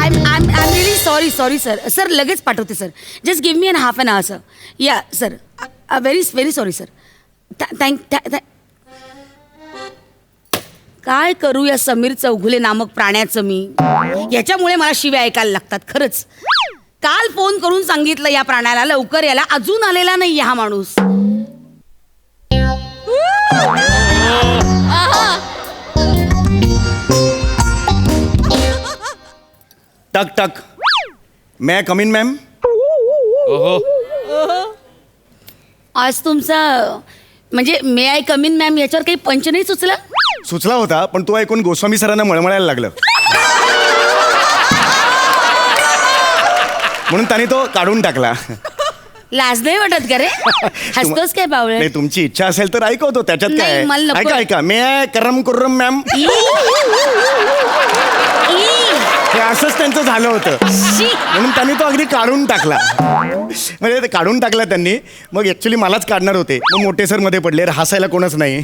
I'm really sorry sir. Sir लगेच पाठवते sir. Just give me half an hour sir. Yeah sir. Very sorry sir. Thank. काय करू या समीर चौगुले नामक प्राण्याचं मी. याच्यामुळे मला शिव्या ऐकायला लागतात खरंच. काल फोन करून सांगितलं या प्राण्याला लवकर यायला, अजून आलेला नाही हा माणूस. टक टक. मे आय कम इन मॅम? आज तुमचा म्हणजे मे आय कम इन मॅम याच्यावर काही पंच नाही सुचला? सुचला होता पण तो ऐकून गोस्वामी सरांना मळमळायला लागलं म्हणून त्याने तो काढून टाकला. लाज नाही वाटत का रे? हसतोस काय बावळे? नाही, तुमची इच्छा असेल तर ऐकवतो, त्याच्यात नाही, काय. मला नको. ऐका मे आय करम कुर्रम मॅम. हे असंच त्यांचं झालं होतं म्हणून त्यांनी तो अगदी काढून टाकला. म्हणजे ते काढून टाकला त्यांनी. मग ऍक्च्युली मलाच काढणार होते, मग मोठे सर मध्ये पडले, हसायला कोणच नाही.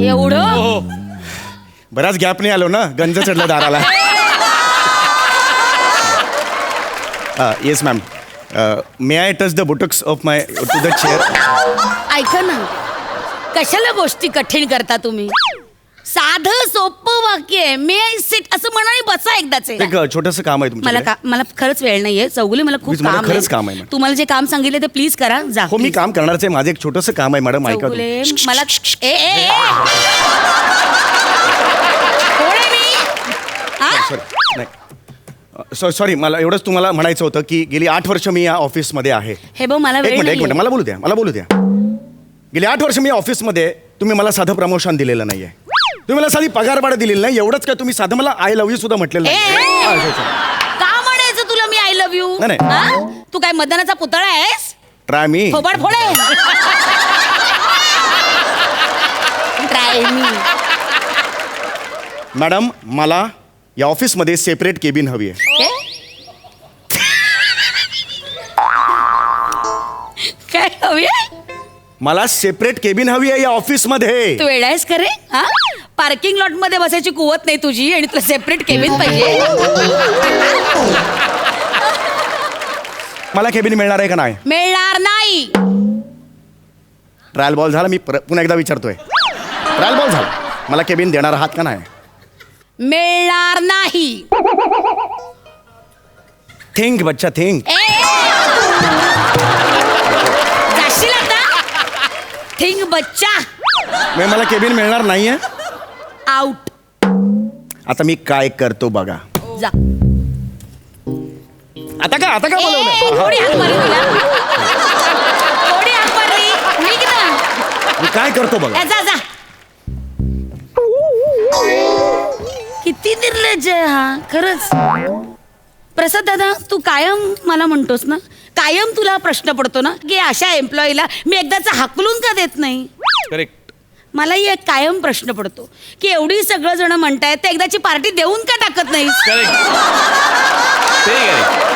एवढं बराच गॅप नाही आलो ना, गंज चढला दाराला. Yes ma'am. May I touch the buttocks of my to the chair. ऐका ना, कशाला गोष्टी कठीण करता तुम्ही? साधं सोपं वाक्य आहे, मे आय सिट असं म्हणाली, बसा एकदाच. एक छोटंसं काम आहे तुमचं. मला खरंच वेळ नाहीये चौगुले, मला खूप Please, मला काम खरंच काम आहे. तुम्हाला जे काम सांगितले ते प्लीज करा. जा. हो, मी काम करणारच आहे. माझं एक छोटंसं काम आहे मॅडम, ऐका चौगुले तुम्ही. मला कोण आहे मी? हा? सॉरी, मला एवढंच तुम्हाला म्हणायचं होतं की गेली 8 वर्ष मी या ऑफिसमध्ये आहे. हे बघ मला एक वेळ मिनिट नाहीये. मला बोलू द्या. गेली 8 वर्ष मी ऑफिसमध्ये, तुम्ही मला साधं प्रमोशन दिलेलं नाहीये, तुम्ही मला साधी पगारवाढ दिलेली नाही. एवढंच काय, तुम्ही साधं मला आय लव्ह यू सुद्धा म्हटलेलं नाही. का म्हणायचं तुला मी आय लव्ह यू? नाही. तू काय मतदानाचा पुतळा आहेस? ट्राय मी. फोबाड फोडे. ट्राय मी. मॅडम, मला या ऑफिसमध्ये सेपरेट केबिन हवी आहे. काय हवी आहे? मला सेपरेट केबिन हवी आहे या ऑफिसमध्ये. तू वेडा आहेस का रे? हा, पार्किंग लॉट मध्ये बसायची कुवत नाही तुझी आणि तुला सेपरेट केबिन पाहिजे? मला केबिन मिळणार आहे का नाही? मिळणार नाही. ट्रायल बॉल झाला, मी पुन्हा एकदा विचारतोय. ट्रायल बॉल झाला, मला केबिन देणार आहात का नाही? मिळणार नाही. थिंक बच्चा, थिंक. जाशील आता? थिंग बच्चा. मला केबिन मिळणार नाहीये. आउट. आता मी काय करतो बघा. जा. आता का बोलवलं? थोडी हाक मारली तुला. थोडी हाक मारली. निघ ना. मी काय करतो बघा. जा. किती निर्लज्ज आहे हा खरंच. प्रसाद दादा, तू कायम मला म्हणतोस ना, कायम तुला प्रश्न पडतो ना की अशा एम्प्लॉईला मी एकदाचा हाकलून का देत नाही? करेक्ट. मलाही एक कायम प्रश्न पडतो की एवढी सगळं जण म्हणतायत तर एकदाची पार्टी देऊन का टाकत नाही?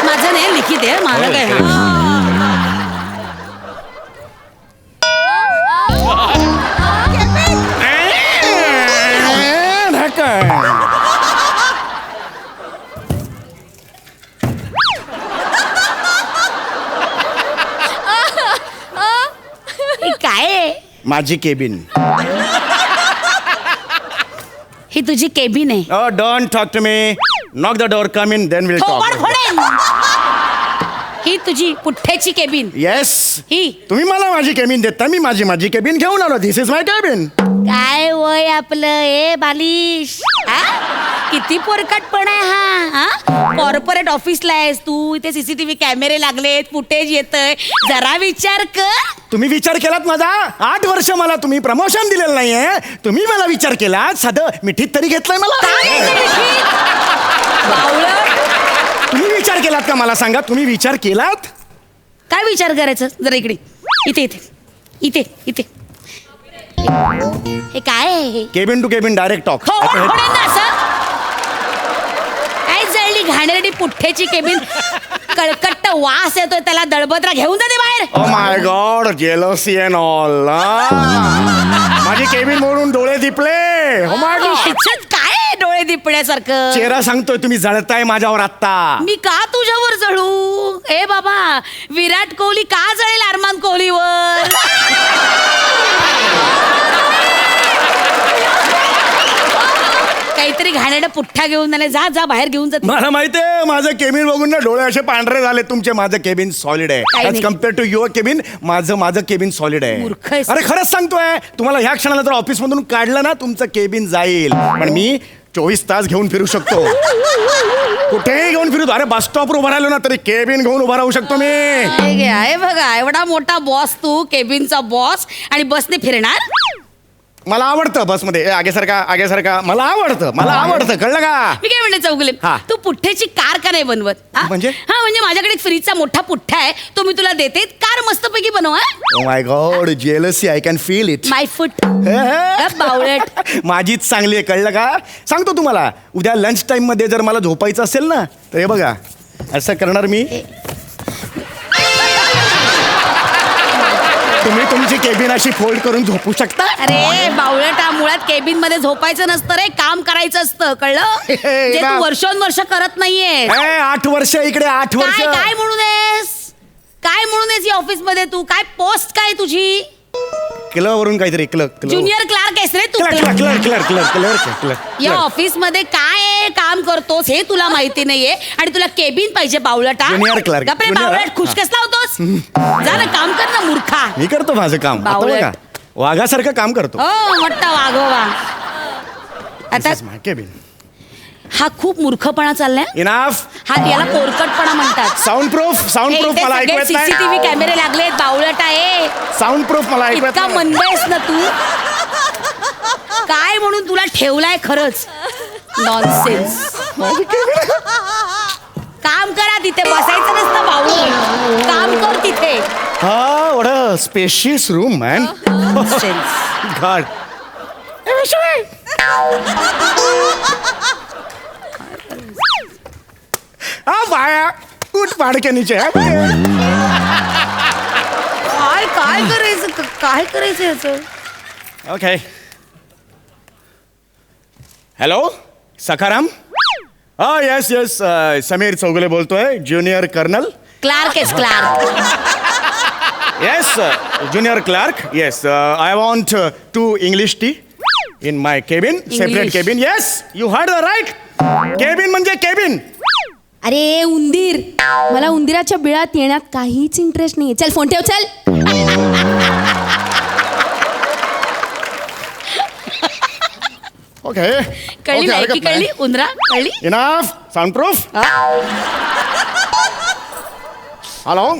माझं नाही, लिखित आहे मला काय. काय आहे? माझी केबिन. ही तुझी केबिन आहे. Don't talk to me. Knock the door, come in, then will थोबाड टॉक. फोडेन. ही तुझी पुठ्ठ्याची केबिन. येस. ही तुम्ही मला माझी केबिन देता, मी माझी केबिन घेऊन आलो. दिस इज माय केबिन. काय वय आपलं ए बालिश? किती पोरकटपण आहे हा. कॉर्पोरेट ऑफिसला आहेस तू, इथे सीसीटीव्ही कॅमेरे लागलेत, फुटेज येतंय. जरा विचार कर. तुम्ही विचार केलात माझा? 8 वर्ष मला तुम्ही प्रमोशन दिलेलं नाहीये, तुम्ही मला विचार केलात, साधं मिठीत तरी घेतलंय मला. तुम्ही विचार केलात का मला सांगा? तुम्ही विचार केलात? काय विचार करायचं? जरा इकडे. इथे हे काय आहे? Cabin to cabin direct talk. काय जळली घाणेरडी पुठ्ठ्याची केबिन. कळकट्ट वास येतोय त्याला दळबद्रा घेऊन जाते बाहेर. ओ my God, jealousy and all. माझी केबिन मोडून डोळे दिपले. ओ माय गॉड, ह्याच्यात काय आहे डोळे दिपण्यासारखं? चेहरा सांगतोय तुम्ही जळताय माझ्यावर आत्ता. मी का तुझ्यावर जळू? ए बाबा, विराट कोहली का जळेल अरमान कोहलीवर? काहीतरी घाणेरडा पुठ्ठा घेऊन आले. जा जा बाहेर घेऊन जाते. मला माहितीये माझं केबिन बघून ना डोळे असे पांढरे झाले तुमचे. माझं केबिन सॉलिड आहे काही ऍज नाही. Compare to your cabin. माझं केबिन सॉलिड मूर्ख आहे. आहेस. अरे खरंच सांगतोय तुम्हाला, ह्या क्षणाला जर ऑफिस मधून काढलं ना तुमचं केबिन जाईल. पण मी 24 तास घेऊन फिरू शकतो. कुठेही घेऊन फिरू. अरे बस स्टॉपवर उभा राहिलो ना तरी केबिन घेऊन उभा राहू शकतो मी. आहे बघा, एवढा मोठा बॉस तू, केबिनचा बॉस, आणि बसने फिरणार. मला आवडतं बसमध्ये. आगे सारखा मला आवडतं कळलं का? मी काय म्हणते चौगुले, हा. तू पुठ्ठ्याची कार का नाही बनवत? हा? म्हणजे? हा म्हणजे माझ्याकडे एक फ्रीजचा मोठा पुठ्ठा आहे, तो मी तुला देते, कार मस्तपैकी बनव. Oh my God, jealousy, I can feel it. My foot बावळट. माझीच चांगली आहे कळलं का? सांगतो तुम्हाला, उद्या लंच टाइम मध्ये जर मला झोपायचं असेल ना तर हे बघा असं करणार मी. तुम्ही तुमची केबिन अशी फोल्ड करून झोपू शकता. अरे बावळटा, मुळात केबिन मध्ये झोपायचं नसतं रे, काम करायचं असतं, कळलं? जे तू वर्षोनवर्ष करत नाहीये. 8 वर्ष इकडे, 8 वर्ष. काय म्हणून आहेस? काय म्हणून आहेस या ऑफिस मध्ये तू? काय पोस्ट काय तुझी? वरून काहीतरी ज्युनियर क्लार्क आहेस रे तू. क्लर्क. या ऑफिस मध्ये काय काम करतोस हे तुला माहिती नाहीये आणि तुला केबिन पाहिजे बावळटा. Junior clerk. गप्रे Junior, बावळट, खुशकस लावतोस. जा ना, काम कर ना मूर्खा. मी करतो माझं काम. आता बावळट. बघा, वाघासारखं काम करतो. हो, मोठा वाघोवा. आता केबिन. हा खूप मूर्खपणा चाललाय. इनाफ. हा, याला पोरकटपणा म्हणतात. साऊंड प्रूफ मला ऐकू येत नाही. सीसीटीव्ही कॅमेरे लागलेत बावळट आहे. साऊंड प्रूफ मला ऐकू येत इतका नाही. मंदयस ना तू. काय म्हणून तुला ठेवलाय खरंच. नॉनसेन्स. काम करा, तिथे बसायचं नसतं बावळट. काम कर तिथे. हा, what a spacious room, man. Nonsense. God. बाया उठ पाड़ के नीचे. काय करायचं याचं? Okay. Hello Sakharam. Yes Sameer Chougule बोलतोय, ज्युनियर कर्नल. क्लार्क आहेस, clerk. Yes, junior clerk. Yes, I want 2 English tea in my cabin, separate English. Cabin. Yes, you heard the right. Cabin म्हणजे केबिन. अरे उंदीर, मला उंदीराच्या बिळात येण्यात काहीच इंटरेस्ट नाहीये. चल फोन ठेव, चल. ओके. कळली माहिती, कळली उंदरा, कळली. इनफ. Sound proof. हॅलो.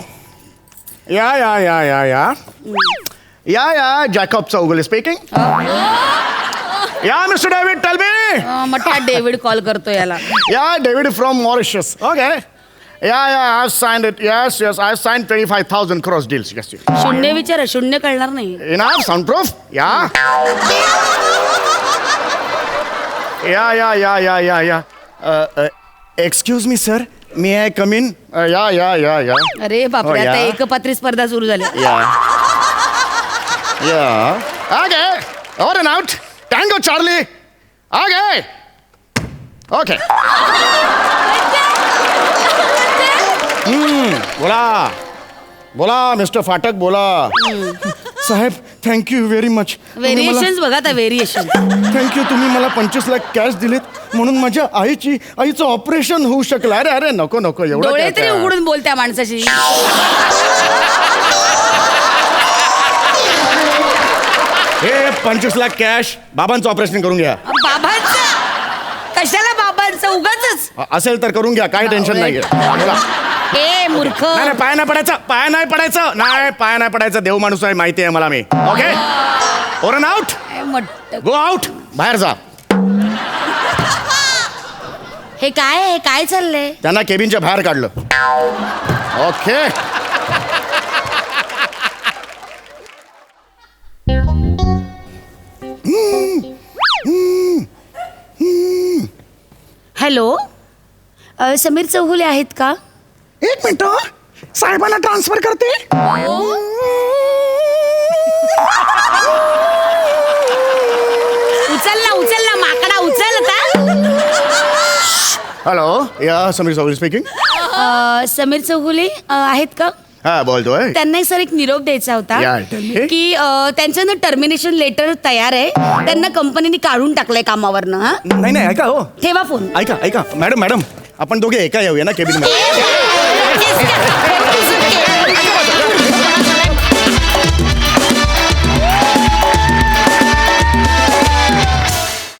या जॅकॉब चौगुले स्पीकिंग. या मिस्टर डेव्हिड, टेल मी. मोठा डेव्हिड कॉल करतो याला. Yeah, David from Mauritius. Okay. Yeah, I've signed it. Yes, I've signed 25,000 cross deals. Yes. शून्य विचार, शून्य कळणार नाही. Enough, soundproof? Yeah. Yeah. Excuse me, sir. May I come in? Yeah. अरे बापरे, Oh, आता yeah. एकपात्री स्पर्धा सुरू झाली. Yeah. Okay. Over and out. Tango, Charlie. Okay. Okay. बोला मिस्टर फाटक बोला. साहेब थँक्यू व्हेरी मच. व्हेरिएशन बघा आता, व्हेरिएशन. थँक्यू, तुम्ही मला 25 लाख कॅश दिलेत म्हणून माझ्या आईचं ऑपरेशन होऊ शकलं. अरे नको एवढं डोळे काय तरी काय. उघडून बोल त्या माणसाशी. हे 25 लाख कॅश बाबांचं ऑपरेशन करून घ्या. बाबांचं कशाला? बाबांचं उगाच. असेल तर करून घ्या, काय टेन्शन नाही. बोला. ए मूर्ख. नाही पाय नाही पडायचं. देव माणूस आहे, माहिती आहे मला. मी okay. Oran out. Go out. बाहेर जा. हे काय चाललंय? त्यांना केबिनच्या बाहेर काढलं. ओके. हॅलो, समीर चौगुले आहेत का? हे एक मिनिट साहेबांना ट्रान्सफर करते. उचल ना माकडा उचल आता. हॅलो या समीर चौगुले स्पीकिंग. समीर चौगुले आहेत का? हा बोलतोय. त्यांना सर एक निरोप द्यायचा होता या, tell me. की त्यांचं ना टर्मिनेशन लेटर तयार आहे. त्यांना कंपनीने काढून टाकलंय कामावरनं. हा नाही नाही ऐका हो. ठेवा फोन. ऐका ऐका मॅडम आपण दोघे एका येऊया ना केबिन मध्ये.